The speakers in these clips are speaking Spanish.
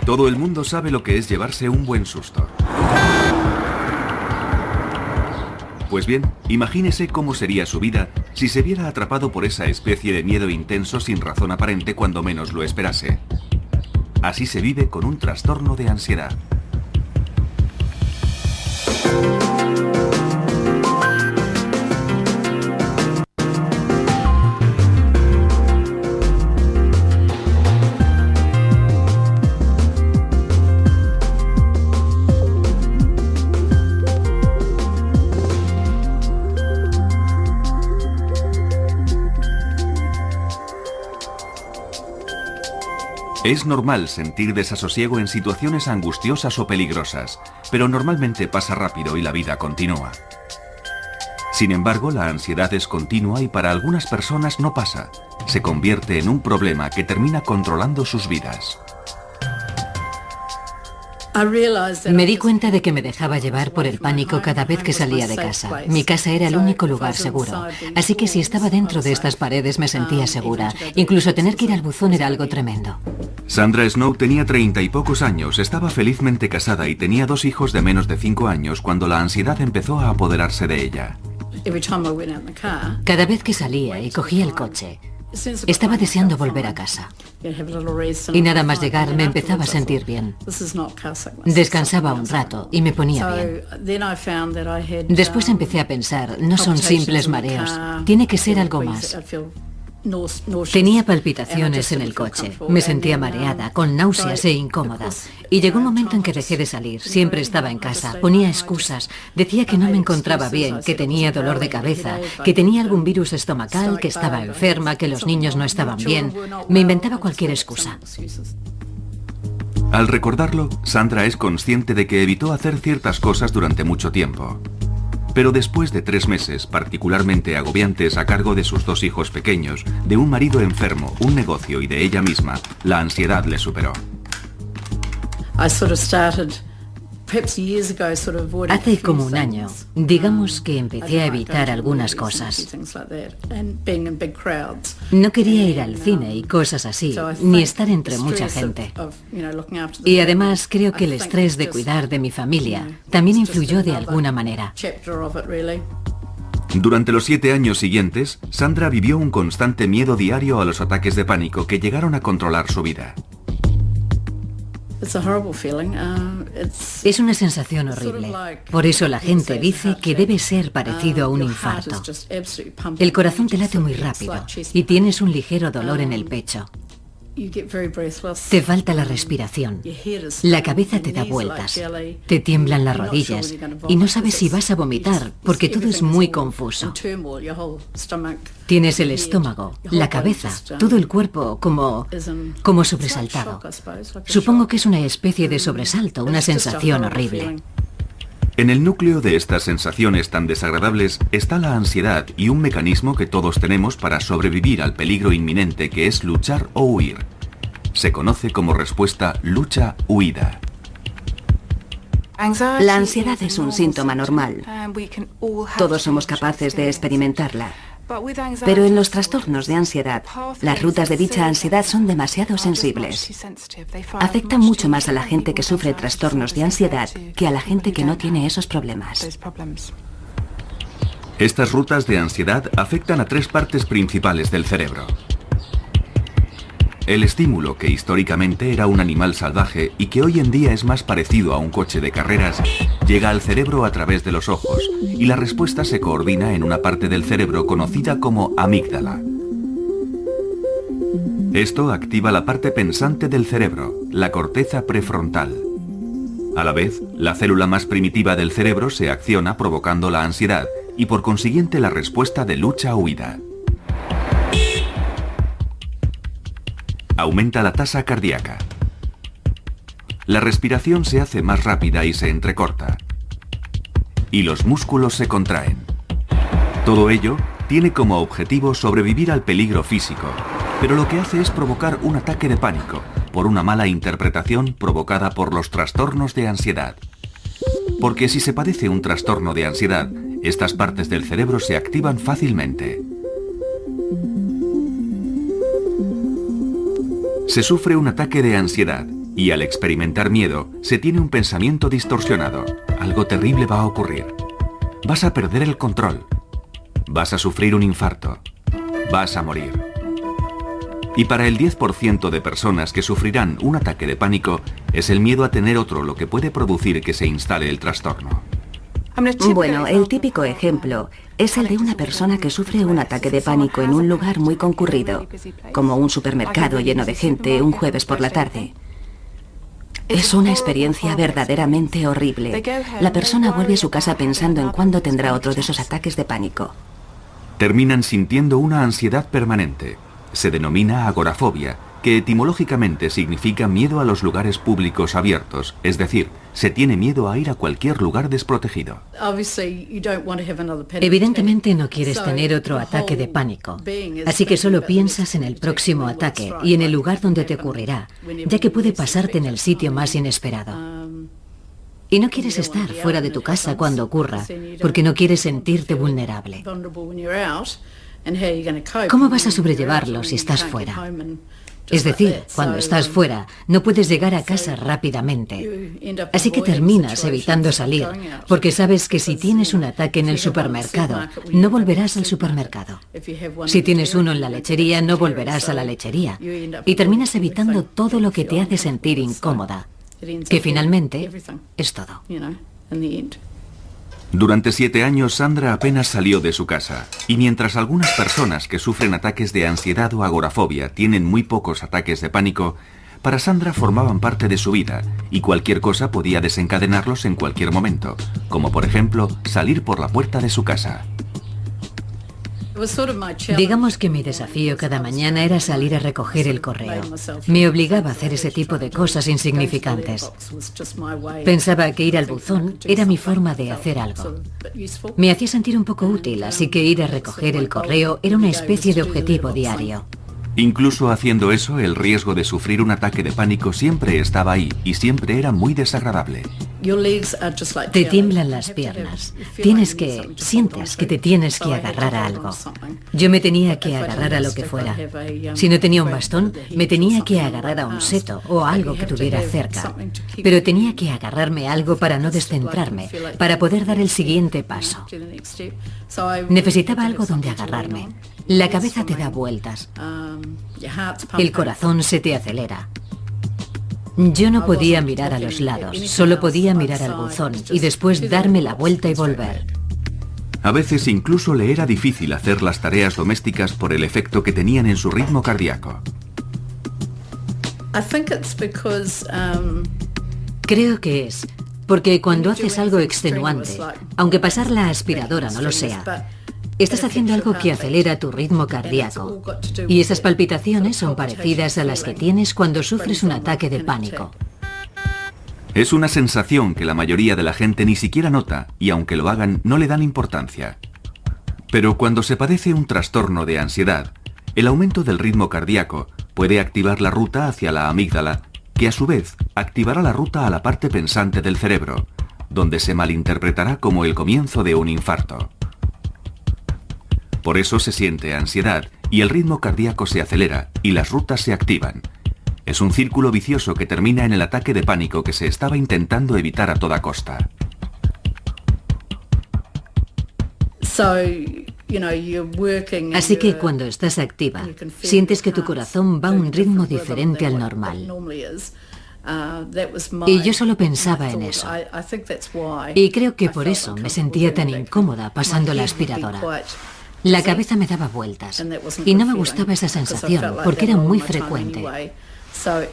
Todo el mundo sabe lo que es llevarse un buen susto. Pues bien, imagínese cómo sería su vida si se viera atrapado por esa especie de miedo intenso sin razón aparente cuando menos lo esperase. Así se vive con un trastorno de ansiedad. Es normal sentir desasosiego en situaciones angustiosas o peligrosas, pero normalmente pasa rápido y la vida continúa. Sin embargo, la ansiedad es continua y para algunas personas no pasa. Se convierte en un problema que termina controlando sus vidas. Me di cuenta de que me dejaba llevar por el pánico cada vez que salía de casa. Mi casa era el único lugar seguro. Así que si estaba dentro de estas paredes me sentía segura. Incluso tener que ir al buzón era algo tremendo. Sandra Snow tenía 30 y pocos años, estaba felizmente casada y tenía 2 hijos de menos de 5 años cuando la ansiedad empezó a apoderarse de ella. Cada vez que salía y cogía el coche, estaba deseando volver a casa. Y nada más llegar me empezaba a sentir bien. Descansaba un rato y me ponía bien. Después empecé a pensar, no son simples mareos, tiene que ser algo más. Tenía palpitaciones en el coche, me sentía mareada, con náuseas e incómoda. Y llegó un momento en que dejé de salir, siempre estaba en casa, ponía excusas, decía que no me encontraba bien, que tenía dolor de cabeza, que tenía algún virus estomacal, que estaba enferma, que los niños no estaban bien. Me inventaba cualquier excusa. Al recordarlo, Sandra es consciente de que evitó hacer ciertas cosas durante mucho tiempo. Pero después de 3 meses, particularmente agobiantes a cargo de sus 2 hijos pequeños, de un marido enfermo, un negocio y de ella misma, la ansiedad le superó. Hace como un año, digamos que empecé a evitar algunas cosas. No quería ir al cine y cosas así, ni estar entre mucha gente. Y además creo que el estrés de cuidar de mi familia también influyó de alguna manera. Durante los 7 años siguientes, Sandra vivió un constante miedo diario a los ataques de pánico que llegaron a controlar su vida. Es una sensación horrible. Por eso la gente dice que debe ser parecido a un infarto. El corazón te late muy rápido y tienes un ligero dolor en el pecho. Te falta la respiración. La cabeza te da vueltas. Te tiemblan las rodillas y no sabes si vas a vomitar porque todo es muy confuso. Tienes el estómago, la cabeza, todo el cuerpo como sobresaltado. Supongo que es una especie de sobresalto, una sensación horrible. En el núcleo de estas sensaciones tan desagradables está la ansiedad y un mecanismo que todos tenemos para sobrevivir al peligro inminente que es luchar o huir. Se conoce como respuesta lucha-huida. La ansiedad es un síntoma normal. Todos somos capaces de experimentarla. Pero en los trastornos de ansiedad, las rutas de dicha ansiedad son demasiado sensibles. Afectan mucho más a la gente que sufre trastornos de ansiedad que a la gente que no tiene esos problemas. Estas rutas de ansiedad afectan a 3 partes principales del cerebro. El estímulo, que históricamente era un animal salvaje y que hoy en día es más parecido a un coche de carreras, llega al cerebro a través de los ojos y la respuesta se coordina en una parte del cerebro conocida como amígdala. Esto activa la parte pensante del cerebro, la corteza prefrontal. A la vez, la célula más primitiva del cerebro se acciona provocando la ansiedad y por consiguiente la respuesta de lucha-huida. Aumenta la tasa cardíaca. La respiración se hace más rápida y se entrecorta. Y los músculos se contraen. Todo ello tiene como objetivo sobrevivir al peligro físico, pero lo que hace es provocar un ataque de pánico por una mala interpretación provocada por los trastornos de ansiedad. Porque si se padece un trastorno de ansiedad, estas partes del cerebro se activan fácilmente. Se sufre un ataque de ansiedad Y al experimentar miedo, se tiene un pensamiento distorsionado. Algo terrible va a ocurrir. Vas a perder el control. Vas a sufrir un infarto. Vas a morir. Y para el 10% de personas que sufrirán un ataque de pánico, es el miedo a tener otro lo que puede producir que se instale el trastorno. Bueno, el típico ejemplo es el de una persona que sufre un ataque de pánico en un lugar muy concurrido, como un supermercado lleno de gente un jueves por la tarde. Es una experiencia verdaderamente horrible. La persona vuelve a su casa pensando en cuándo tendrá otro de esos ataques de pánico. Terminan sintiendo una ansiedad permanente. Se denomina agorafobia, que etimológicamente significa miedo a los lugares públicos abiertos, es decir, se tiene miedo a ir a cualquier lugar desprotegido. Evidentemente no quieres tener otro ataque de pánico, así que solo piensas en el próximo ataque y en el lugar donde te ocurrirá, ya que puede pasarte en el sitio más inesperado. Y no quieres estar fuera de tu casa cuando ocurra, porque no quieres sentirte vulnerable. ¿Cómo vas a sobrellevarlo si estás fuera? Es decir, cuando estás fuera, no puedes llegar a casa rápidamente. Así que terminas evitando salir, porque sabes que si tienes un ataque en el supermercado, no volverás al supermercado. Si tienes uno en la lechería, no volverás a la lechería. Y terminas evitando todo lo que te hace sentir incómoda, que finalmente es todo. Durante 7 años, Sandra apenas salió de su casa, y mientras algunas personas que sufren ataques de ansiedad o agorafobia tienen muy pocos ataques de pánico, para Sandra formaban parte de su vida, y cualquier cosa podía desencadenarlos en cualquier momento, como por ejemplo, salir por la puerta de su casa. Digamos que mi desafío cada mañana era salir a recoger el correo. Me obligaba a hacer ese tipo de cosas insignificantes. Pensaba que ir al buzón era mi forma de hacer algo. Me hacía sentir un poco útil, así que ir a recoger el correo era una especie de objetivo diario. Incluso haciendo eso, el riesgo de sufrir un ataque de pánico siempre estaba ahí y siempre era muy desagradable. Te tiemblan las piernas. Sientes que te tienes que agarrar a algo. Yo me tenía que agarrar a lo que fuera. Si no tenía un bastón, me tenía que agarrar a un seto o a algo que tuviera cerca. Pero tenía que agarrarme a algo para no descentrarme, para poder dar el siguiente paso. Necesitaba algo donde agarrarme. La cabeza te da vueltas. El corazón se te acelera. Yo no podía mirar a los lados, solo podía mirar al buzón y después darme la vuelta y volver. A veces incluso le era difícil hacer las tareas domésticas por el efecto que tenían en su ritmo cardíaco. Creo que es porque cuando haces algo extenuante, aunque pasar la aspiradora no lo sea, estás haciendo algo que acelera tu ritmo cardíaco. Y esas palpitaciones son parecidas a las que tienes cuando sufres un ataque de pánico. Es una sensación que la mayoría de la gente ni siquiera nota y aunque lo hagan no le dan importancia. Pero cuando se padece un trastorno de ansiedad, el aumento del ritmo cardíaco puede activar la ruta hacia la amígdala, que a su vez activará la ruta a la parte pensante del cerebro, donde se malinterpretará como el comienzo de un infarto. Por eso se siente ansiedad y el ritmo cardíaco se acelera y las rutas se activan. Es un círculo vicioso que termina en el ataque de pánico que se estaba intentando evitar a toda costa. Así que cuando estás activa, sientes que tu corazón va a un ritmo diferente al normal. Y yo solo pensaba en eso. Y creo que por eso me sentía tan incómoda pasando la aspiradora. La cabeza me daba vueltas y no me gustaba esa sensación porque era muy frecuente.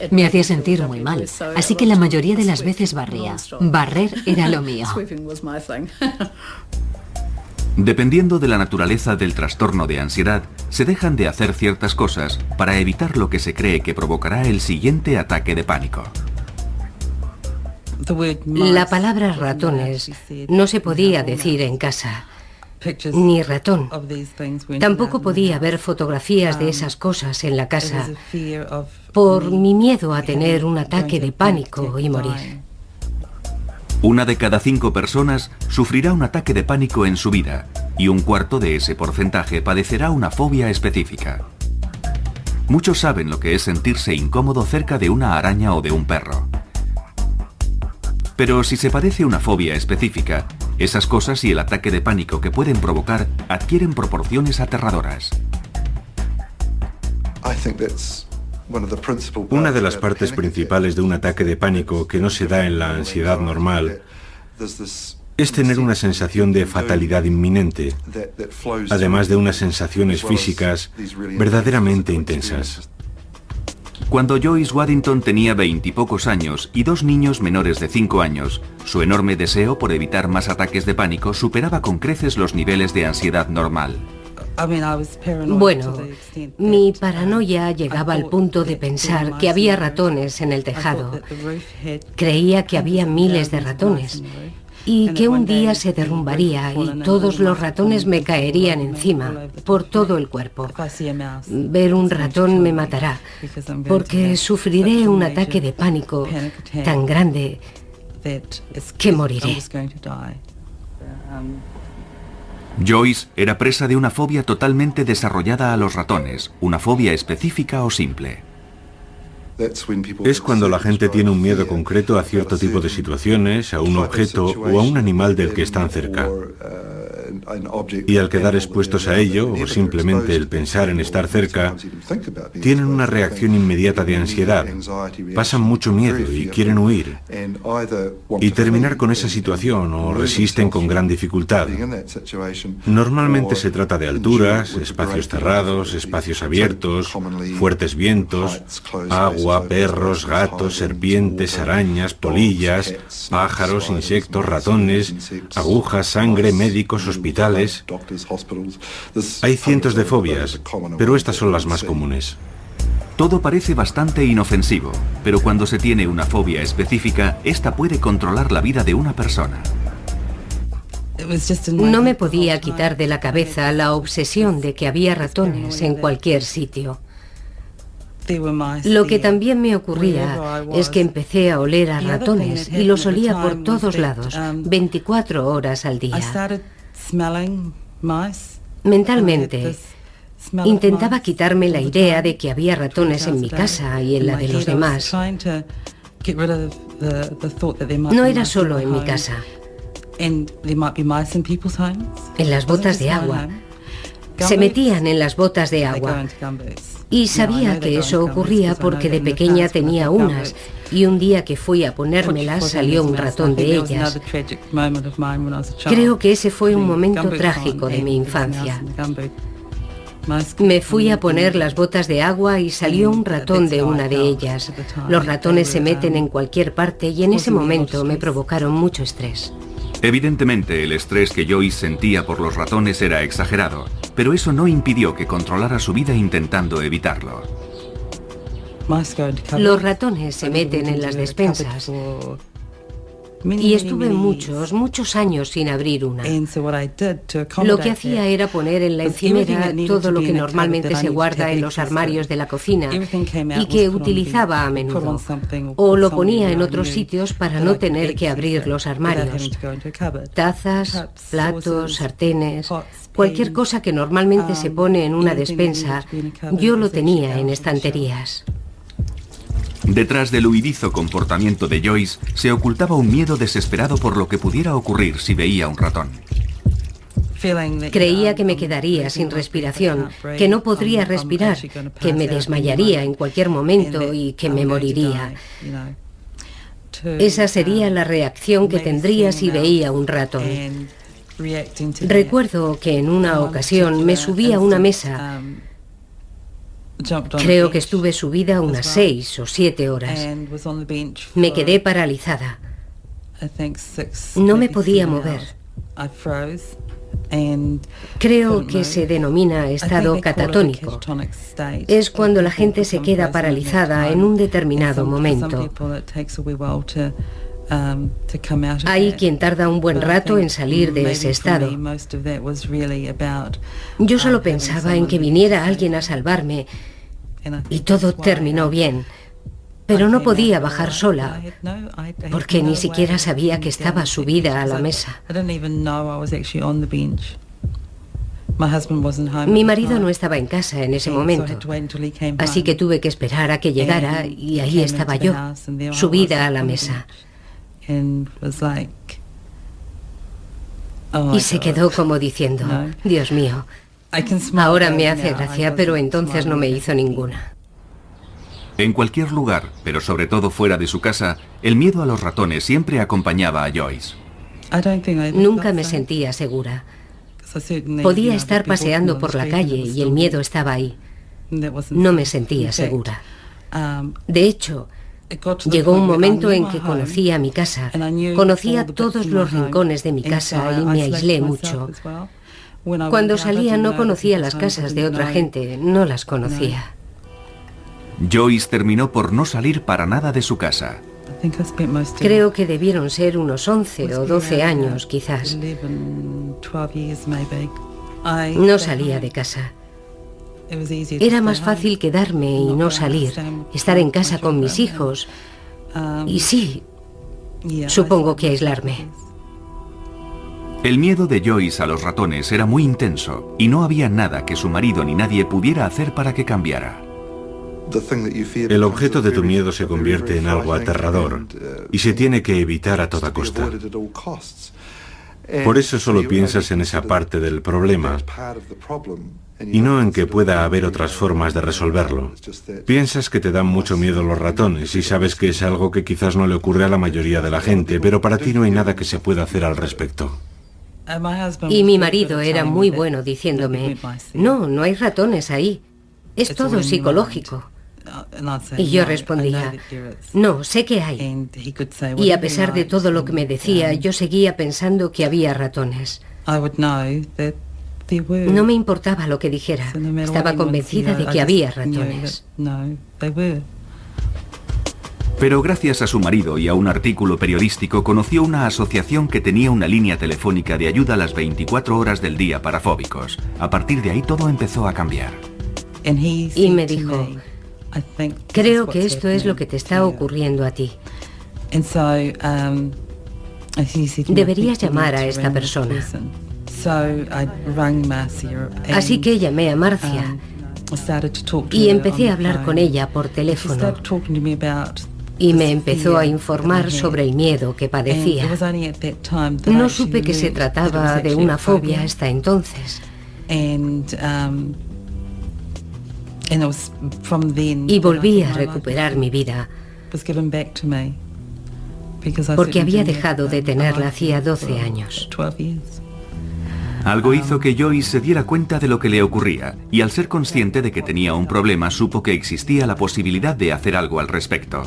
Me hacía sentir muy mal, así que la mayoría de las veces barría. Barrer era lo mío. Dependiendo de la naturaleza del trastorno de ansiedad, se dejan de hacer ciertas cosas para evitar lo que se cree que provocará el siguiente ataque de pánico. La palabra ratones no se podía decir en casa. Ni ratón. Tampoco podía ver fotografías de esas cosas en la casa por mi miedo a tener un ataque de pánico y morir. 1 de cada 5 personas sufrirá un ataque de pánico en su vida y 1/4 de ese porcentaje padecerá una fobia específica. Muchos saben lo que es sentirse incómodo cerca de una araña o de un perro. Pero si se padece una fobia específica, esas cosas y el ataque de pánico que pueden provocar adquieren proporciones aterradoras. Una de las partes principales de un ataque de pánico que no se da en la ansiedad normal es tener una sensación de fatalidad inminente, además de unas sensaciones físicas verdaderamente intensas. Cuando Joyce Waddington tenía 20 y pocos años y 2 niños menores de 5 años, su enorme deseo por evitar más ataques de pánico superaba con creces los niveles de ansiedad normal. Bueno, mi paranoia llegaba al punto de pensar que había ratones en el tejado. Creía que había miles de ratones y que un día se derrumbaría y todos los ratones me caerían encima, por todo el cuerpo. Ver un ratón me matará, porque sufriré un ataque de pánico tan grande que moriré. Joyce era presa de una fobia totalmente desarrollada a los ratones, una fobia específica o simple. Es cuando la gente tiene un miedo concreto a cierto tipo de situaciones, a un objeto o a un animal del que están cerca. Y al quedar expuestos a ello, o simplemente el pensar en estar cerca, tienen una reacción inmediata de ansiedad, pasan mucho miedo y quieren huir, y terminar con esa situación o resisten con gran dificultad. Normalmente se trata de alturas, espacios cerrados, espacios abiertos, fuertes vientos, agua, perros, gatos, serpientes, arañas, polillas, pájaros, insectos, ratones, agujas, sangre, médicos, hospitales. Hay cientos de fobias, pero estas son las más comunes. Todo parece bastante inofensivo, pero cuando se tiene una fobia específica, esta puede controlar la vida de una persona. No me podía quitar de la cabeza la obsesión de que había ratones en cualquier sitio. Lo que también me ocurría es que empecé a oler a ratones y los olía por todos lados, 24 horas al día. Mentalmente, intentaba quitarme la idea de que había ratones en mi casa y en la de los demás. No era solo en mi casa. En las botas de agua. Se metían en las botas de agua. Y sabía que eso ocurría porque de pequeña tenía unas, y un día que fui a ponérmelas salió un ratón de ellas. Creo que ese fue un momento trágico de mi infancia. Me fui a poner las botas de agua y salió un ratón de una de ellas. Los ratones se meten en cualquier parte y en ese momento me provocaron mucho estrés. Evidentemente, el estrés que Joyce sentía por los ratones era exagerado, pero eso no impidió que controlara su vida intentando evitarlo. Los ratones se meten en las despensas y estuve muchos años sin abrir una. Lo que hacía era poner en la encimera todo lo que normalmente se guarda en los armarios de la cocina y que utilizaba a menudo. O lo ponía en otros sitios para no tener que abrir los armarios. Tazas, platos, sartenes, cualquier cosa que normalmente se pone en una despensa, yo lo tenía en estanterías. Detrás del huidizo comportamiento de Joyce se ocultaba un miedo desesperado por lo que pudiera ocurrir si veía un ratón. Creía que me quedaría sin respiración, que no podría respirar, que me desmayaría en cualquier momento y que me moriría. Esa sería la reacción que tendría si veía un ratón. Recuerdo que en una ocasión me subí a una mesa. Creo que estuve subida unas 6 o 7 horas. Me quedé paralizada. No me podía mover. Creo que se denomina estado catatónico. Es cuando la gente se queda paralizada en un determinado momento. Hay quien tarda un buen rato en salir de ese estado. Yo solo pensaba en que viniera alguien a salvarme y todo terminó bien, pero no podía bajar sola porque ni siquiera sabía que estaba subida a la mesa. Mi marido no estaba en casa en ese momento, así que tuve que esperar a que llegara y ahí estaba yo, subida a la mesa. Y se quedó como diciendo, Dios mío, ahora me hace gracia, pero entonces no me hizo ninguna. En cualquier lugar, pero sobre todo fuera de su casa, el miedo a los ratones siempre acompañaba a Joyce. Nunca me sentía segura. Podía estar paseando por la calle y el miedo estaba ahí. No me sentía segura. De hecho, llegó un momento en que conocía mi casa, conocía todos los rincones de mi casa y me aislé mucho. Cuando salía no conocía las casas de otra gente, no las conocía. Joyce terminó por no salir para nada de su casa. Creo que debieron ser unos 11 o 12 años, quizás. No salía de casa. Era más fácil quedarme y no salir, estar en casa con mis hijos. Y sí, supongo que aislarme. El miedo de Joyce a los ratones era muy intenso y no había nada que su marido ni nadie pudiera hacer para que cambiara. El objeto de tu miedo se convierte en algo aterrador y se tiene que evitar a toda costa. Por eso solo piensas en esa parte del problema y no en que pueda haber otras formas de resolverlo. Piensas que te dan mucho miedo los ratones y sabes que es algo que quizás no le ocurre a la mayoría de la gente, pero para ti no hay nada que se pueda hacer al respecto. Y mi marido era muy bueno diciéndome, no, no hay ratones ahí, es todo psicológico. Y yo respondía, no, sé que hay. Y a pesar de todo lo que me decía, yo seguía pensando que había ratones. No me importaba lo que dijera, estaba convencida de que había ratones. Pero gracias a su marido y a un artículo periodístico conoció una asociación que tenía una línea telefónica de ayuda a las 24 horas del día para fóbicos. A partir de ahí todo empezó a cambiar. Y me dijo, creo que esto es lo que te está ocurriendo a ti. Deberías llamar a esta persona. Así que llamé a Marcia y empecé a hablar con ella por teléfono. Y me empezó a informar sobre el miedo que padecía. No supe que se trataba de una fobia hasta entonces. Y volví a recuperar mi vida, porque había dejado de tenerla hacía 12 años. Algo hizo que Joyce se diera cuenta de lo que le ocurría, y al ser consciente de que tenía un problema, supo que existía la posibilidad de hacer algo al respecto.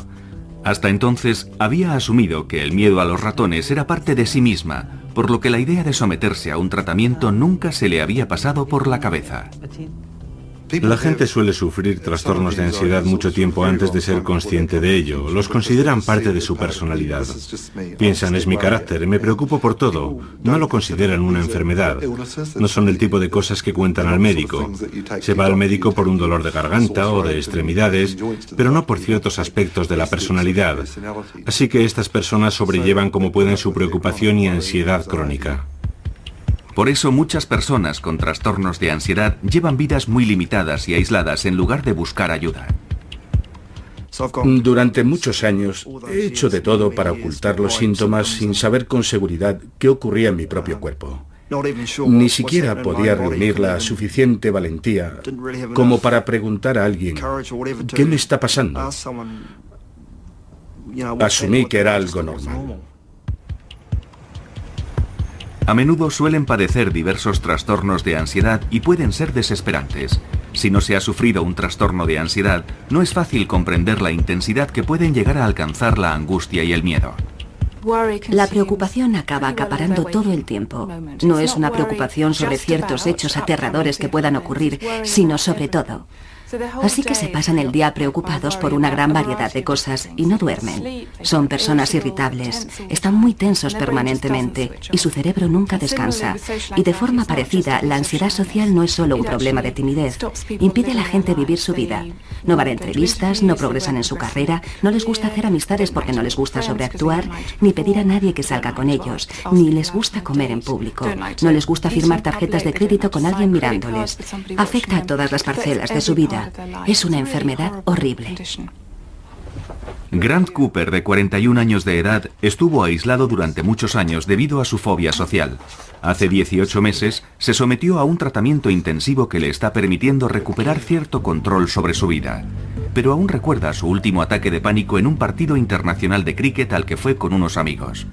Hasta entonces, había asumido que el miedo a los ratones era parte de sí misma, por lo que la idea de someterse a un tratamiento nunca se le había pasado por la cabeza. La gente suele sufrir trastornos de ansiedad mucho tiempo antes de ser consciente de ello. Los consideran parte de su personalidad. Piensan, es mi carácter, me preocupo por todo. No lo consideran una enfermedad. No son el tipo de cosas que cuentan al médico. Se va al médico por un dolor de garganta o de extremidades, pero no por ciertos aspectos de la personalidad. Así que estas personas sobrellevan como pueden su preocupación y ansiedad crónica. Por eso muchas personas con trastornos de ansiedad llevan vidas muy limitadas y aisladas en lugar de buscar ayuda. Durante muchos años he hecho de todo para ocultar los síntomas sin saber con seguridad qué ocurría en mi propio cuerpo. Ni siquiera podía reunir la suficiente valentía como para preguntar a alguien, ¿qué me está pasando? Asumí que era algo normal. A menudo suelen padecer diversos trastornos de ansiedad y pueden ser desesperantes. Si no se ha sufrido un trastorno de ansiedad, no es fácil comprender la intensidad que pueden llegar a alcanzar la angustia y el miedo. La preocupación acaba acaparando todo el tiempo. No es una preocupación sobre ciertos hechos aterradores que puedan ocurrir, sino sobre todo. Así que se pasan el día preocupados por una gran variedad de cosas y no duermen. Son personas irritables, están muy tensos permanentemente y su cerebro nunca descansa. Y de forma parecida, la ansiedad social no es solo un problema de timidez. Impide a la gente vivir su vida. No van a entrevistas, no progresan en su carrera, no les gusta hacer amistades porque no les gusta sobreactuar, ni pedir a nadie que salga con ellos, ni les gusta comer en público. No les gusta firmar tarjetas de crédito con alguien mirándoles. Afecta a todas las parcelas de su vida. Es una enfermedad horrible. Grant Cooper, de 41 años de edad, estuvo aislado durante muchos años debido a su fobia social. Hace 18 meses se sometió a un tratamiento intensivo que le está permitiendo recuperar cierto control sobre su vida. Pero aún recuerda su último ataque de pánico en un partido internacional de cricket al que fue con unos amigos.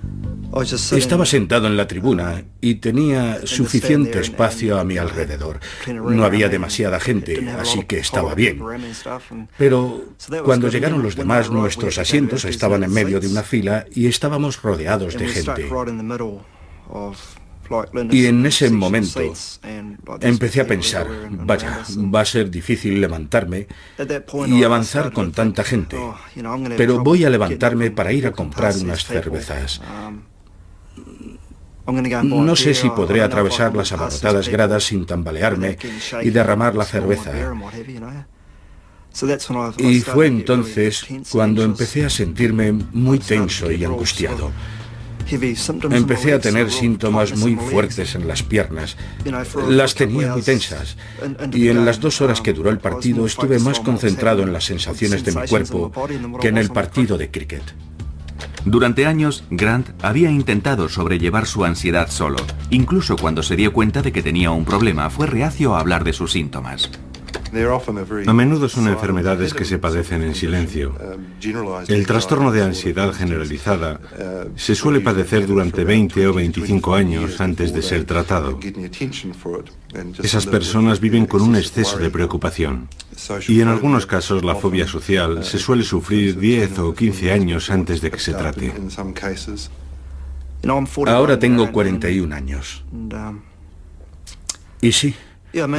Estaba sentado en la tribuna y tenía suficiente espacio a mi alrededor. No había demasiada gente, así que estaba bien. Pero cuando llegaron los demás, nuestros asientos estaban en medio de una fila y estábamos rodeados de gente. Y en ese momento empecé a pensar, vaya, va a ser difícil levantarme y avanzar con tanta gente, pero voy a levantarme para ir a comprar unas cervezas. No sé si podré atravesar las abarrotadas gradas sin tambalearme y derramar la cerveza. Y fue entonces cuando empecé a sentirme muy tenso y angustiado. Empecé a tener síntomas muy fuertes en las piernas. Las tenía muy tensas. Y en las 2 horas que duró el partido estuve más concentrado en las sensaciones de mi cuerpo que en el partido de cricket. Durante años, Grant había intentado sobrellevar su ansiedad solo. Incluso cuando se dio cuenta de que tenía un problema, fue reacio a hablar de sus síntomas. A menudo son enfermedades que se padecen en silencio. El trastorno de ansiedad generalizada se suele padecer durante 20 o 25 años antes de ser tratado. Esas personas viven con un exceso de preocupación. Y en algunos casos la fobia social se suele sufrir 10 o 15 años antes de que se trate. Ahora tengo 41 años. Y sí,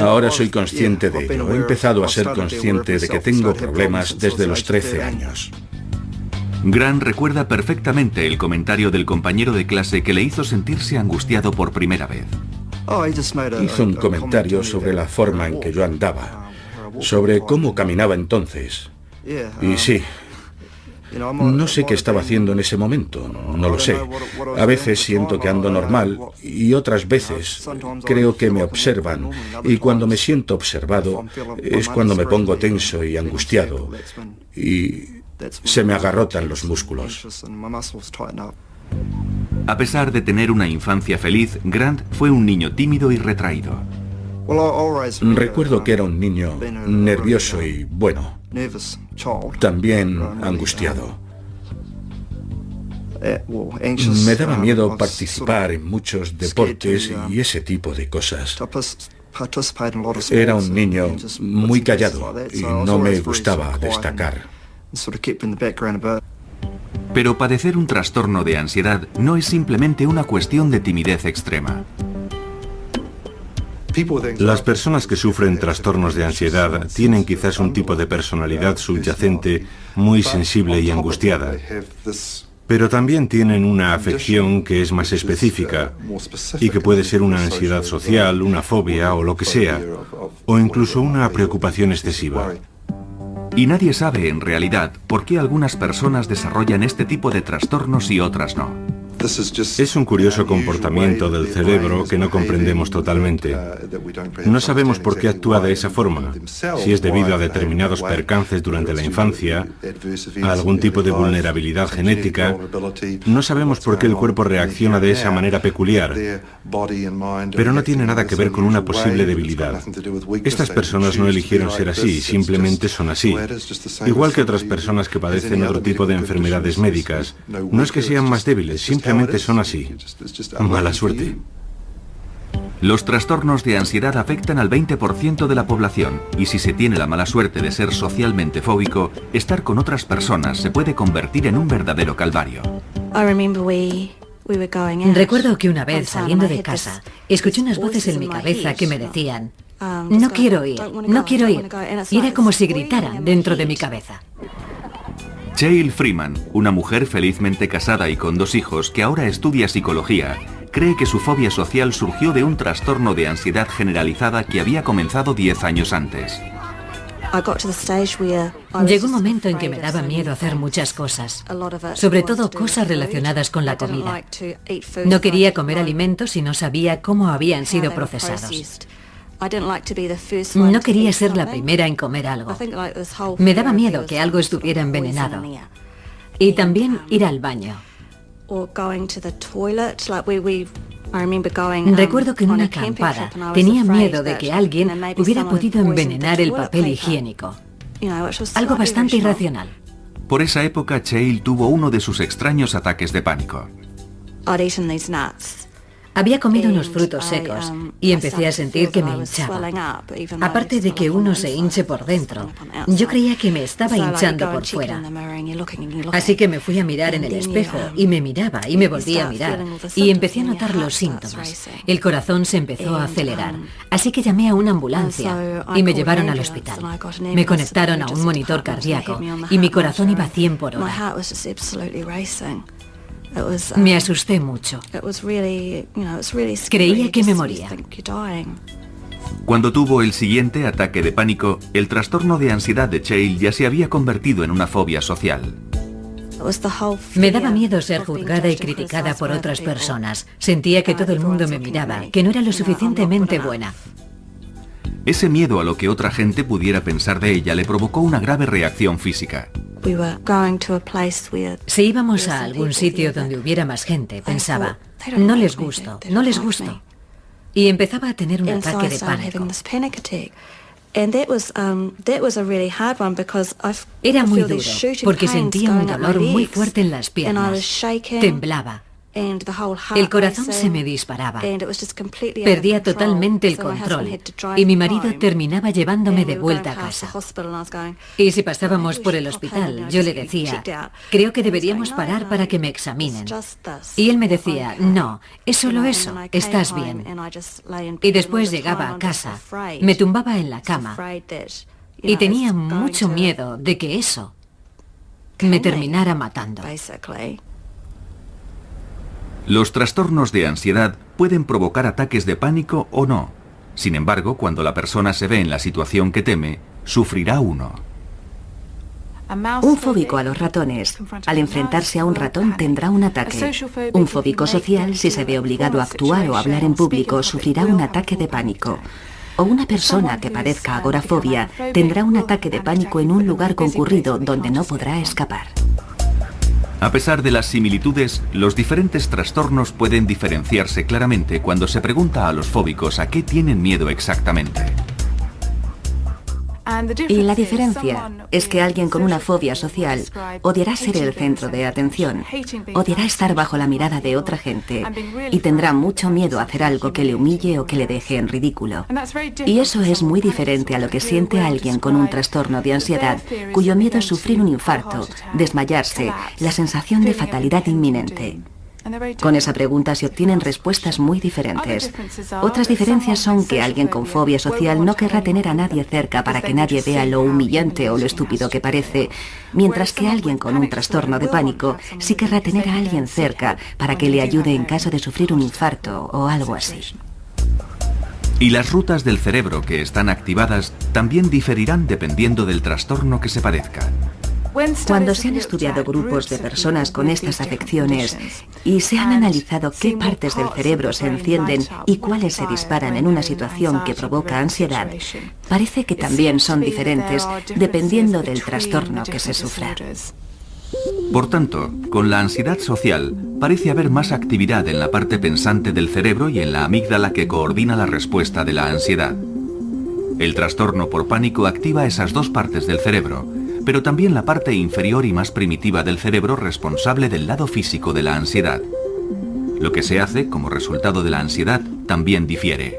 ahora soy consciente de ello. He empezado a ser consciente de que tengo problemas desde los 13 años. Grant recuerda perfectamente el comentario del compañero de clase que le hizo sentirse angustiado por primera vez. Hizo un comentario sobre la forma en que yo andaba, sobre cómo caminaba entonces. Y sí, no sé qué estaba haciendo en ese momento, no lo sé. A veces siento que ando normal y otras veces creo que me observan. Y cuando me siento observado es cuando me pongo tenso y angustiado y se me agarrotan los músculos. A pesar de tener una infancia feliz, Grant fue un niño tímido y retraído. Recuerdo que era un niño nervioso y, bueno, también angustiado. Me daba miedo participar en muchos deportes y ese tipo de cosas. Era un niño muy callado y no me gustaba destacar. Pero padecer un trastorno de ansiedad no es simplemente una cuestión de timidez extrema. Las personas que sufren trastornos de ansiedad tienen quizás un tipo de personalidad subyacente muy sensible y angustiada, pero también tienen una afección que es más específica y que puede ser una ansiedad social, una fobia o lo que sea, o incluso una preocupación excesiva. Y nadie sabe en realidad por qué algunas personas desarrollan este tipo de trastornos y otras no. Es un curioso comportamiento del cerebro que no comprendemos totalmente. No sabemos por qué actúa de esa forma, si es debido a determinados percances durante la infancia, a algún tipo de vulnerabilidad genética. No sabemos por qué el cuerpo reacciona de esa manera peculiar, pero no tiene nada que ver con una posible debilidad. Estas personas no eligieron ser así, simplemente son así. Igual que otras personas que padecen otro tipo de enfermedades médicas. No es que sean más débiles, simplemente son así. Mala suerte. Los trastornos de ansiedad afectan al 20% de la población y si se tiene la mala suerte de ser socialmente fóbico, estar con otras personas se puede convertir en un verdadero calvario. Recuerdo que una vez, saliendo de casa, escuché unas voces en mi cabeza que me decían: No quiero ir, no quiero ir. Y era como si gritaran dentro de mi cabeza. Cheryl Freeman, una mujer felizmente casada y con 2 hijos que ahora estudia psicología, cree que su fobia social surgió de un trastorno de ansiedad generalizada que había comenzado 10 años antes. Llegó un momento en que me daba miedo hacer muchas cosas, sobre todo cosas relacionadas con la comida. No quería comer alimentos si no sabía cómo habían sido procesados. No quería ser la primera en comer algo. Me daba miedo que algo estuviera envenenado. Y también ir al baño. Recuerdo que en una acampada tenía miedo de que alguien hubiera podido envenenar el papel higiénico. Algo bastante irracional. Por esa época, Cheryl tuvo uno de sus extraños ataques de pánico. Había comido unos frutos secos y empecé a sentir que me hinchaba. Aparte de que uno se hinche por dentro, yo creía que me estaba hinchando por fuera. Así que me fui a mirar en el espejo y me miraba y me volví a mirar y empecé a notar los síntomas. El corazón se empezó a acelerar, así que llamé a una ambulancia y me llevaron al hospital. Me conectaron a un monitor cardíaco y mi corazón iba a 100 por hora. Me asusté mucho. Creía que me moría. Cuando tuvo el siguiente ataque de pánico, el trastorno de ansiedad de Cheryl ya se había convertido en una fobia social. Me daba miedo ser juzgada y criticada por otras personas. Sentía que todo el mundo me miraba, que no era lo suficientemente buena. Ese miedo a lo que otra gente pudiera pensar de ella le provocó una grave reacción física. Si íbamos a algún sitio donde hubiera más gente, pensaba, no les gusto, no les gusto. Y empezaba a tener un ataque de pánico. Era muy duro, porque sentía un dolor muy fuerte en las piernas. Temblaba. El corazón se me disparaba. Perdía totalmente el control y mi marido terminaba llevándome de vuelta a casa. Y si pasábamos por el hospital, yo le decía, creo que deberíamos parar para que me examinen. Y él me decía, no, es solo eso, estás bien. Y después llegaba a casa, me tumbaba en la cama y tenía mucho miedo de que eso me terminara matando. Los trastornos de ansiedad pueden provocar ataques de pánico o no. Sin embargo, cuando la persona se ve en la situación que teme, sufrirá uno. Un fóbico a los ratones, al enfrentarse a un ratón, tendrá un ataque. Un fóbico social, si se ve obligado a actuar o hablar en público, sufrirá un ataque de pánico. O una persona que padezca agorafobia tendrá un ataque de pánico en un lugar concurrido donde no podrá escapar. A pesar de las similitudes, los diferentes trastornos pueden diferenciarse claramente cuando se pregunta a los fóbicos a qué tienen miedo exactamente. Y la diferencia es que alguien con una fobia social odiará ser el centro de atención, odiará estar bajo la mirada de otra gente y tendrá mucho miedo a hacer algo que le humille o que le deje en ridículo. Y eso es muy diferente a lo que siente alguien con un trastorno de ansiedad cuyo miedo es sufrir un infarto, desmayarse, la sensación de fatalidad inminente. Con esa pregunta se obtienen respuestas muy diferentes. Otras diferencias son que alguien con fobia social no querrá tener a nadie cerca para que nadie vea lo humillante o lo estúpido que parece, mientras que alguien con un trastorno de pánico sí querrá tener a alguien cerca para que le ayude en caso de sufrir un infarto o algo así. Y las rutas del cerebro que están activadas también diferirán dependiendo del trastorno que se padezca. Cuando se han estudiado grupos de personas con estas afecciones y se han analizado qué partes del cerebro se encienden y cuáles se disparan en una situación que provoca ansiedad, parece que también son diferentes dependiendo del trastorno que se sufra. Por tanto, con la ansiedad social parece haber más actividad en la parte pensante del cerebro y en la amígdala que coordina la respuesta de la ansiedad. El trastorno por pánico activa esas dos partes del cerebro, pero también la parte inferior y más primitiva del cerebro responsable del lado físico de la ansiedad. Lo que se hace como resultado de la ansiedad también difiere.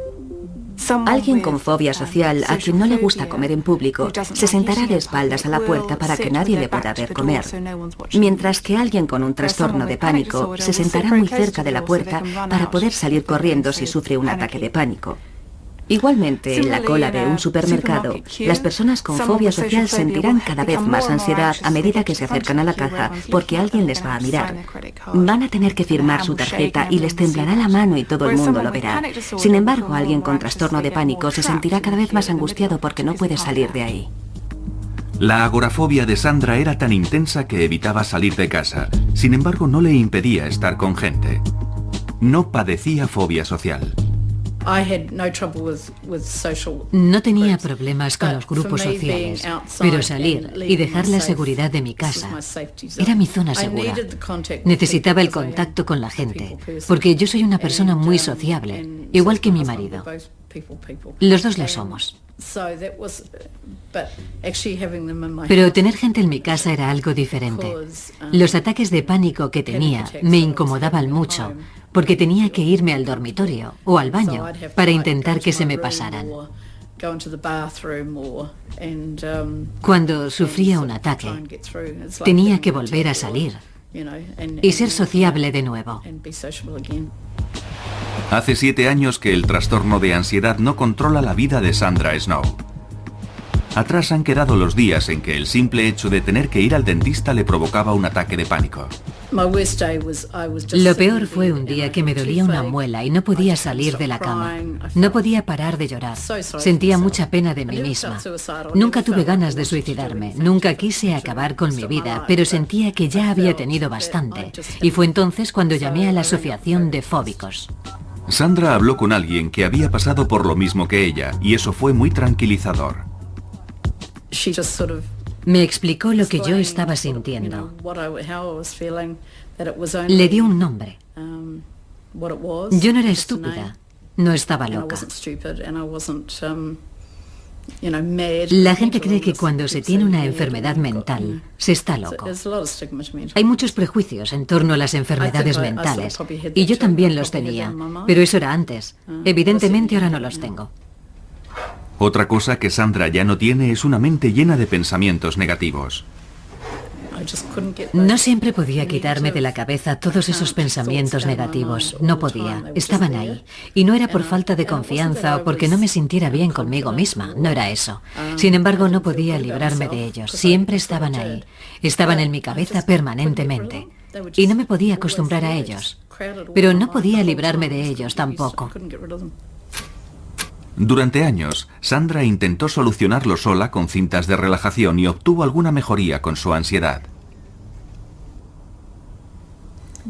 Alguien con fobia social a quien no le gusta comer en público se sentará de espaldas a la puerta para que nadie le pueda ver comer, mientras que alguien con un trastorno de pánico se sentará muy cerca de la puerta para poder salir corriendo si sufre un ataque de pánico. Igualmente, en la cola de un supermercado, las personas con fobia social sentirán cada vez más ansiedad a medida que se acercan a la caja porque alguien les va a mirar. Van a tener que firmar su tarjeta y les temblará la mano y todo el mundo lo verá. Sin embargo, alguien con trastorno de pánico se sentirá cada vez más angustiado porque no puede salir de ahí. La agorafobia de Sandra era tan intensa que evitaba salir de casa. Sin embargo, no le impedía estar con gente. No padecía fobia social. No tenía problemas con los grupos sociales, pero salir y dejar la seguridad de mi casa era mi zona segura. Necesitaba el contacto con la gente, porque yo soy una persona muy sociable, igual que mi marido. Los dos lo somos. Pero tener gente en mi casa era algo diferente. Los ataques de pánico que tenía me incomodaban mucho, porque tenía que irme al dormitorio o al baño para intentar que se me pasaran. Cuando sufría un ataque, tenía que volver a salir y ser sociable de nuevo. Hace 7 años que el trastorno de ansiedad no controla la vida de Sandra Snow. Atrás han quedado los días en que el simple hecho de tener que ir al dentista le provocaba un ataque de pánico. Lo peor fue un día que me dolía una muela y no podía salir de la cama. No podía parar de llorar. Sentía mucha pena de mí misma. Nunca tuve ganas de suicidarme. Nunca quise acabar con mi vida, pero sentía que ya había tenido bastante. Y fue entonces cuando llamé a la Asociación de Fóbicos. Sandra habló con alguien que había pasado por lo mismo que ella, y eso fue muy tranquilizador. Me explicó lo que yo estaba sintiendo. Le dio un nombre. Yo no era estúpida, no estaba loca. La gente cree que cuando se tiene una enfermedad mental, se está loco. Hay muchos prejuicios en torno a las enfermedades mentales, y yo también los tenía, pero eso era antes. Evidentemente ahora no los tengo. Otra cosa que Sandra ya no tiene es una mente llena de pensamientos negativos. No siempre podía quitarme de la cabeza todos esos pensamientos negativos. No podía. Estaban ahí. Y no era por falta de confianza o porque no me sintiera bien conmigo misma. No era eso. Sin embargo, no podía librarme de ellos. Siempre estaban ahí. Estaban en mi cabeza permanentemente. Y no me podía acostumbrar a ellos. Pero no podía librarme de ellos tampoco. Durante años, Sandra intentó solucionarlo sola con cintas de relajación y obtuvo alguna mejoría con su ansiedad.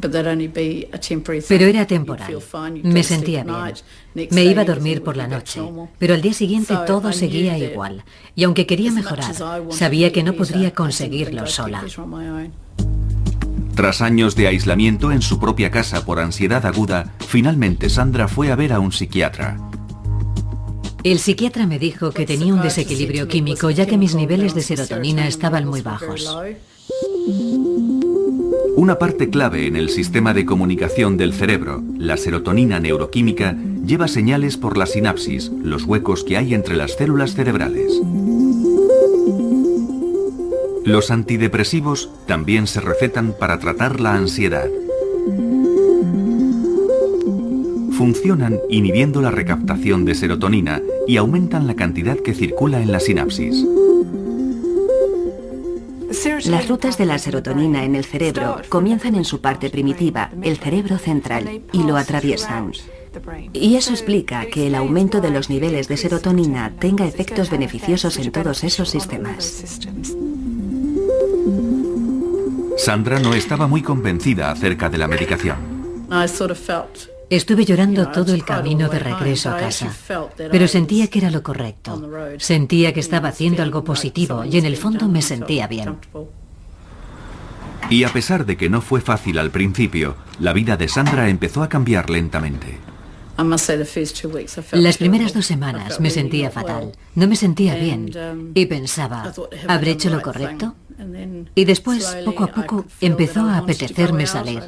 Pero era temporal. Me sentía bien. Me iba a dormir por la noche, pero al día siguiente todo seguía igual. Y aunque quería mejorar, sabía que no podría conseguirlo sola. Tras años de aislamiento en su propia casa por ansiedad aguda, finalmente Sandra fue a ver a un psiquiatra. El psiquiatra me dijo que tenía un desequilibrio químico, ya que mis niveles de serotonina estaban muy bajos. Una parte clave en el sistema de comunicación del cerebro, la serotonina neuroquímica, lleva señales por la sinapsis, los huecos que hay entre las células cerebrales. Los antidepresivos también se recetan para tratar la ansiedad. Funcionan inhibiendo la recaptación de serotonina y aumentan la cantidad que circula en la sinapsis. Las rutas de la serotonina en el cerebro comienzan en su parte primitiva, el cerebro central, y lo atraviesan. Y eso explica que el aumento de los niveles de serotonina tenga efectos beneficiosos en todos esos sistemas. Sandra no estaba muy convencida acerca de la medicación. Estuve llorando todo el camino de regreso a casa, pero sentía que era lo correcto. Sentía que estaba haciendo algo positivo y en el fondo me sentía bien. Y a pesar de que no fue fácil al principio, la vida de Sandra empezó a cambiar lentamente. Las primeras 2 semanas me sentía fatal, no me sentía bien y pensaba, ¿habré hecho lo correcto? Y después, poco a poco, empezó a apetecerme salir.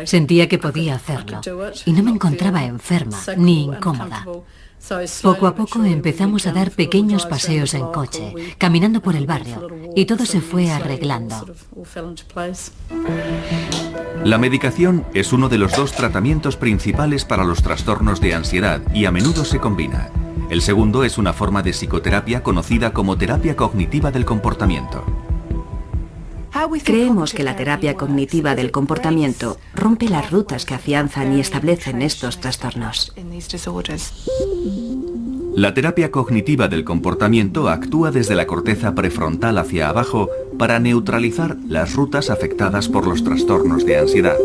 Sentía que podía hacerlo y no me encontraba enferma ni incómoda. Poco a poco empezamos a dar pequeños paseos en coche, caminando por el barrio, y todo se fue arreglando. La medicación es uno de los 2 tratamientos principales para los trastornos de ansiedad y a menudo se combina. El segundo es una forma de psicoterapia conocida como terapia cognitiva del comportamiento. Creemos que la terapia cognitiva del comportamiento rompe las rutas que afianzan y establecen estos trastornos. La terapia cognitiva del comportamiento actúa desde la corteza prefrontal hacia abajo para neutralizar las rutas afectadas por los trastornos de ansiedad.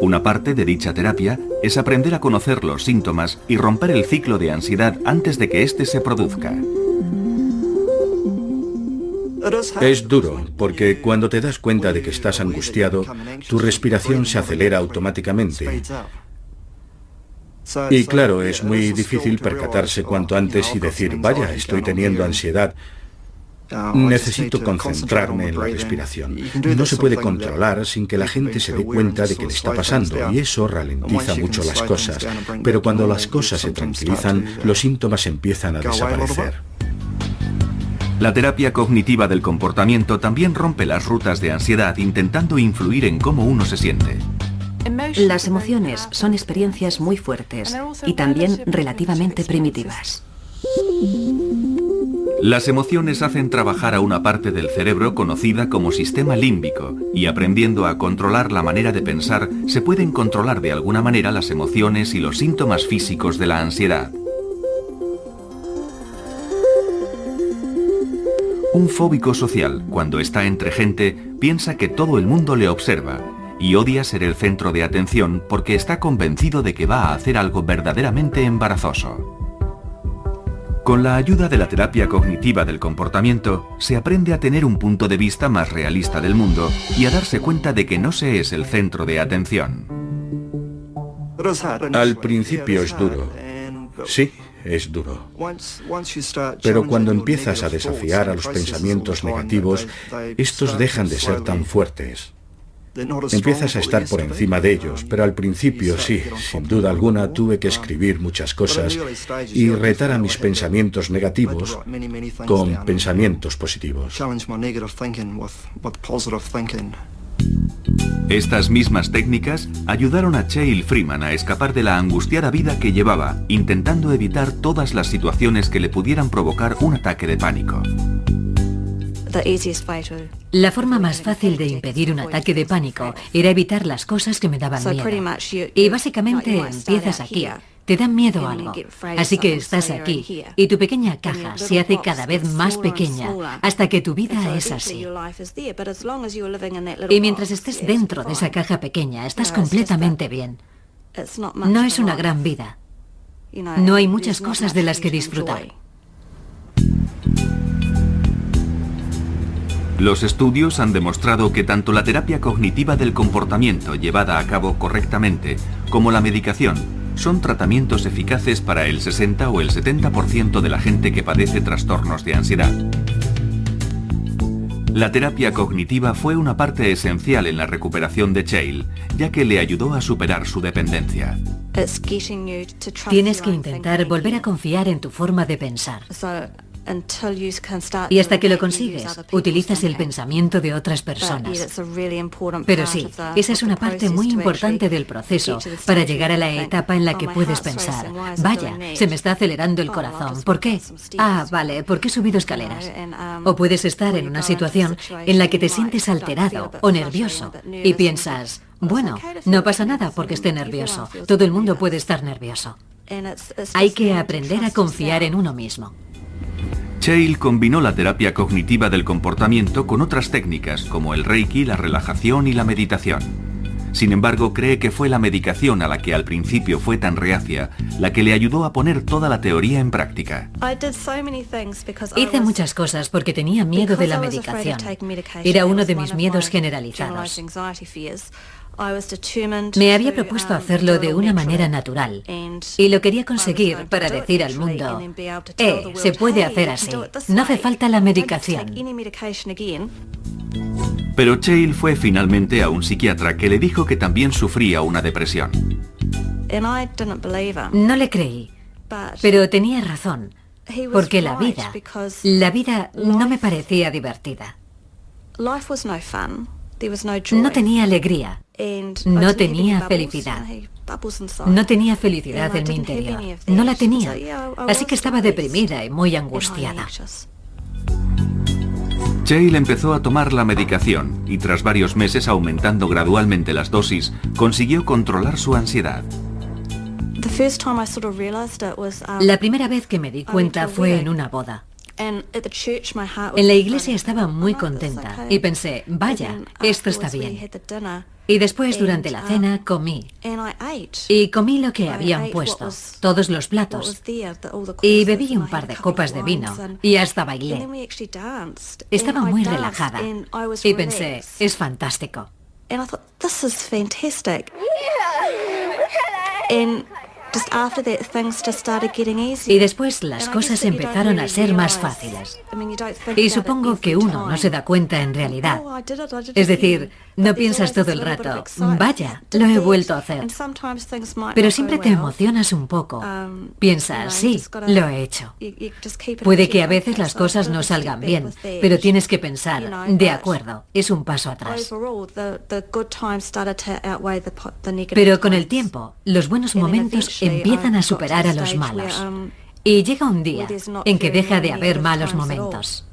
Una parte de dicha terapia es aprender a conocer los síntomas y romper el ciclo de ansiedad antes de que éste se produzca. Es duro, porque cuando te das cuenta de que estás angustiado, tu respiración se acelera automáticamente. Y claro, es muy difícil percatarse cuanto antes y decir, vaya, estoy teniendo ansiedad. Necesito concentrarme en la respiración. No se puede controlar sin que la gente se dé cuenta de que le está pasando, y eso ralentiza mucho las cosas. Pero cuando las cosas se tranquilizan, los síntomas empiezan a desaparecer. La terapia cognitiva del comportamiento también rompe las rutas de ansiedad intentando influir en cómo uno se siente. Las emociones son experiencias muy fuertes y también relativamente primitivas. Las emociones hacen trabajar a una parte del cerebro conocida como sistema límbico, y aprendiendo a controlar la manera de pensar, se pueden controlar de alguna manera las emociones y los síntomas físicos de la ansiedad. Un fóbico social, cuando está entre gente, piensa que todo el mundo le observa y odia ser el centro de atención porque está convencido de que va a hacer algo verdaderamente embarazoso. Con la ayuda de la terapia cognitiva del comportamiento, se aprende a tener un punto de vista más realista del mundo y a darse cuenta de que no se es el centro de atención. Al principio es duro. Sí, es duro. Pero cuando empiezas a desafiar a los pensamientos negativos, estos dejan de ser tan fuertes. Empiezas a estar por encima de ellos, pero al principio sí, sin duda alguna tuve que escribir muchas cosas y retar a mis pensamientos negativos con pensamientos positivos. Estas mismas técnicas ayudaron a Cheryl Freeman a escapar de la angustiada vida que llevaba, intentando evitar todas las situaciones que le pudieran provocar un ataque de pánico. La forma más fácil de impedir un ataque de pánico era evitar las cosas que me daban miedo. Y básicamente empiezas aquí. Te da miedo algo, así que estás aquí, y tu pequeña caja se hace cada vez más pequeña, hasta que tu vida es así. Y mientras estés dentro de esa caja pequeña, estás completamente bien. No es una gran vida. No hay muchas cosas de las que disfrutar. Los estudios han demostrado que tanto la terapia cognitiva del comportamiento llevada a cabo correctamente, como la medicación, son tratamientos eficaces para el 60 o el 70% de la gente que padece trastornos de ansiedad. La terapia cognitiva fue una parte esencial en la recuperación de Cheryl, ya que le ayudó a superar su dependencia. Tienes que intentar volver a confiar en tu forma de pensar. Y hasta que lo consigues, utilizas el pensamiento de otras personas. Pero sí, esa es una parte muy importante del proceso para llegar a la etapa en la que puedes pensar, vaya, se me está acelerando el corazón, ¿por qué? Ah, vale, porque he subido escaleras. O puedes estar en una situación en la que te sientes alterado o nervioso y piensas, bueno, no pasa nada porque esté nervioso, todo el mundo puede estar nervioso. Hay que aprender a confiar en uno mismo. Cheryl combinó la terapia cognitiva del comportamiento con otras técnicas como el Reiki, la relajación y la meditación. Sin embargo, cree que fue la medicación a la que al principio fue tan reacia la que le ayudó a poner toda la teoría en práctica. Hice muchas cosas porque tenía miedo de la medicación. Era uno de mis miedos generalizados. Me había propuesto hacerlo de una manera natural y lo quería conseguir para decir al mundo, se puede hacer así, no hace falta la medicación. Pero Cheryl fue finalmente a un psiquiatra que le dijo que también sufría una depresión. No le creí, pero tenía razón, porque la vida no me parecía divertida. No tenía alegría, no tenía felicidad. No tenía felicidad en mi interior. No la tenía. Así que estaba deprimida y muy angustiada. Cheryl empezó a tomar la medicación y tras varios meses aumentando gradualmente las dosis, consiguió controlar su ansiedad. La primera vez que me di cuenta fue en una boda. En la iglesia estaba muy contenta y pensé, vaya, esto está bien. Y después durante la cena comí. Y comí lo que habían puesto, todos los platos. Y bebí un par de copas de vino y hasta bailé. Estaba muy relajada y pensé, es fantástico. Y después las cosas empezaron a ser más fáciles. Y supongo que uno no se da cuenta en realidad. Es decir, no piensas todo el rato, vaya, lo he vuelto a hacer. Pero siempre te emocionas un poco. Piensas, sí, lo he hecho. Puede que a veces las cosas no salgan bien, pero tienes que pensar, de acuerdo, es un paso atrás. Pero con el tiempo, los buenos momentos empiezan a superar a los malos. Y llega un día en que deja de haber malos momentos.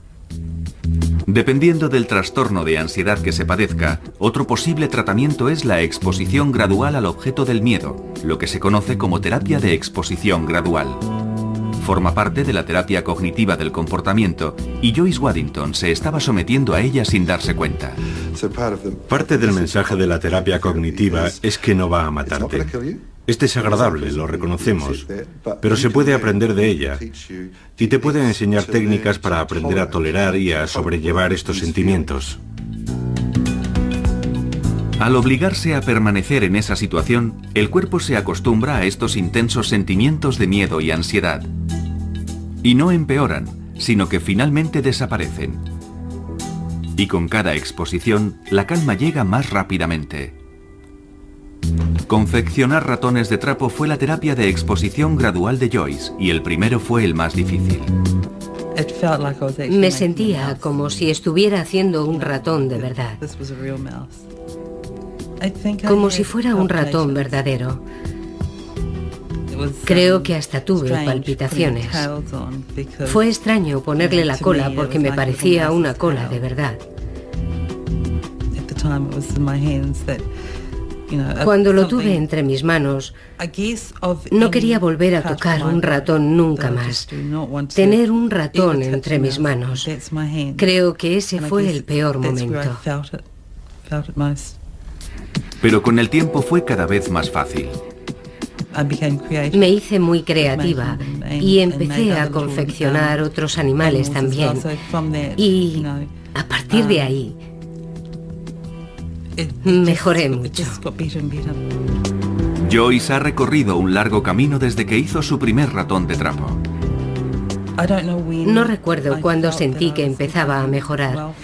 Dependiendo del trastorno de ansiedad que se padezca, otro posible tratamiento es la exposición gradual al objeto del miedo, lo que se conoce como terapia de exposición gradual. Forma parte de la terapia cognitiva del comportamiento y Joyce Waddington se estaba sometiendo a ella sin darse cuenta. Parte del mensaje de la terapia cognitiva es que no va a matarte. Es desagradable, lo reconocemos, pero se puede aprender de ella y te puede enseñar técnicas para aprender a tolerar y a sobrellevar estos sentimientos. Al obligarse a permanecer en esa situación, el cuerpo se acostumbra a estos intensos sentimientos de miedo y ansiedad. Y no empeoran, sino que finalmente desaparecen. Y con cada exposición, la calma llega más rápidamente. Confeccionar ratones de trapo fue la terapia de exposición gradual de Joyce, y el primero fue el más difícil. Me sentía como si estuviera haciendo un ratón de verdad. Como si fuera un ratón verdadero. Creo que hasta tuve palpitaciones. Fue extraño ponerle la cola porque me parecía una cola de verdad. Cuando lo tuve entre mis manos, no quería volver a tocar un ratón nunca más. Tener un ratón entre mis manos. Creo que ese fue el peor momento. Pero con el tiempo fue cada vez más fácil. Me hice muy creativa y empecé a confeccionar otros animales también. Y a partir de ahí, mejoré mucho. Joyce ha recorrido un largo camino desde que hizo su primer ratón de trapo. No recuerdo cuándo sentí que empezaba a mejorar,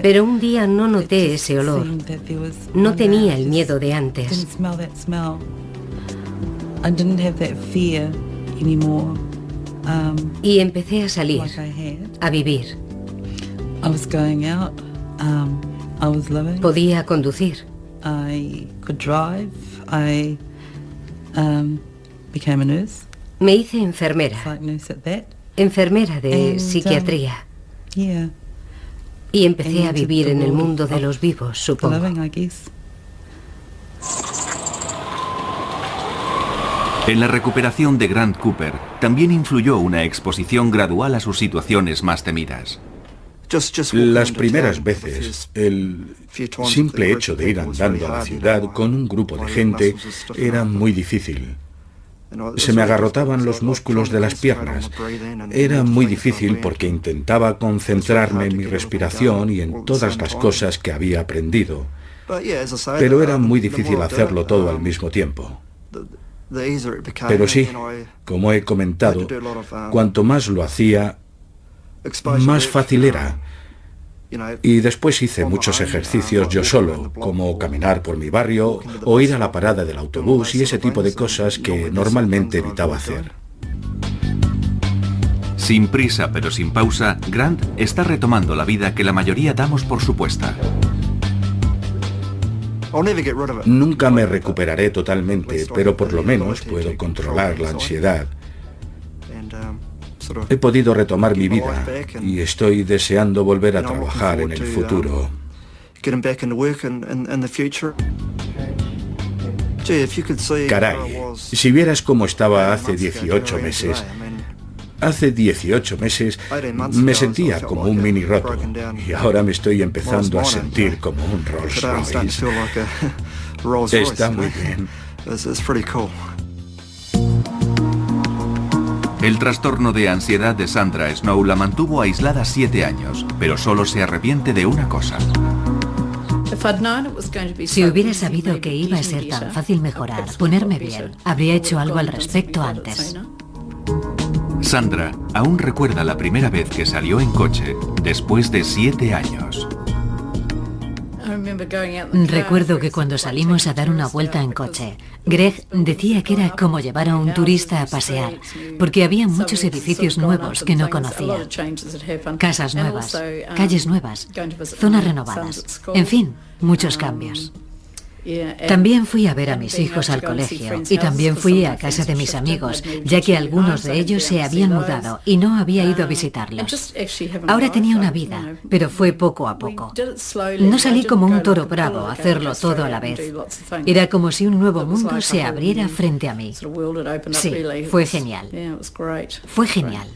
pero un día no noté ese olor. No tenía el miedo de antes. Y empecé a salir, a vivir. Podía conducir. Me hice enfermera. Enfermera de psiquiatría. Y empecé a vivir en el mundo de los vivos, supongo. En la recuperación de Grant Cooper también influyó una exposición gradual a sus situaciones más temidas. Las primeras veces, el simple hecho de ir andando a la ciudad con un grupo de gente era muy difícil. Se me agarrotaban los músculos de las piernas. Era muy difícil porque intentaba concentrarme en mi respiración y en todas las cosas que había aprendido. Pero era muy difícil hacerlo todo al mismo tiempo. Pero sí, como he comentado, cuanto más lo hacía, más fácil era. Y después hice muchos ejercicios yo solo, como caminar por mi barrio o ir a la parada del autobús y ese tipo de cosas que normalmente evitaba hacer. Sin prisa pero sin pausa, Grant está retomando la vida que la mayoría damos por supuesta. Nunca me recuperaré totalmente, pero por lo menos puedo controlar la ansiedad. He podido retomar mi vida y estoy deseando volver a trabajar en el futuro. Caray, si vieras cómo estaba hace 18 meses. Hace 18 meses me sentía como un mini roto y ahora me estoy empezando a sentir como un Rolls Royce. Está muy bien. El trastorno de ansiedad de Sandra Snow la mantuvo aislada 7 años, pero solo se arrepiente de una cosa. Si hubiera sabido que iba a ser tan fácil mejorar, ponerme bien, habría hecho algo al respecto antes. Sandra aún recuerda la primera vez que salió en coche, después de 7 años. Recuerdo que cuando salimos a dar una vuelta en coche, Greg decía que era como llevar a un turista a pasear, porque había muchos edificios nuevos que no conocía. Casas nuevas, calles nuevas, zonas renovadas, en fin, muchos cambios. También fui a ver a mis hijos al colegio y también fui a casa de mis amigos, ya que algunos de ellos se habían mudado y no había ido a visitarlos. Ahora tenía una vida, pero fue poco a poco. No salí como un toro bravo a hacerlo todo a la vez. Era como si un nuevo mundo se abriera frente a mí. Sí, fue genial. Fue genial.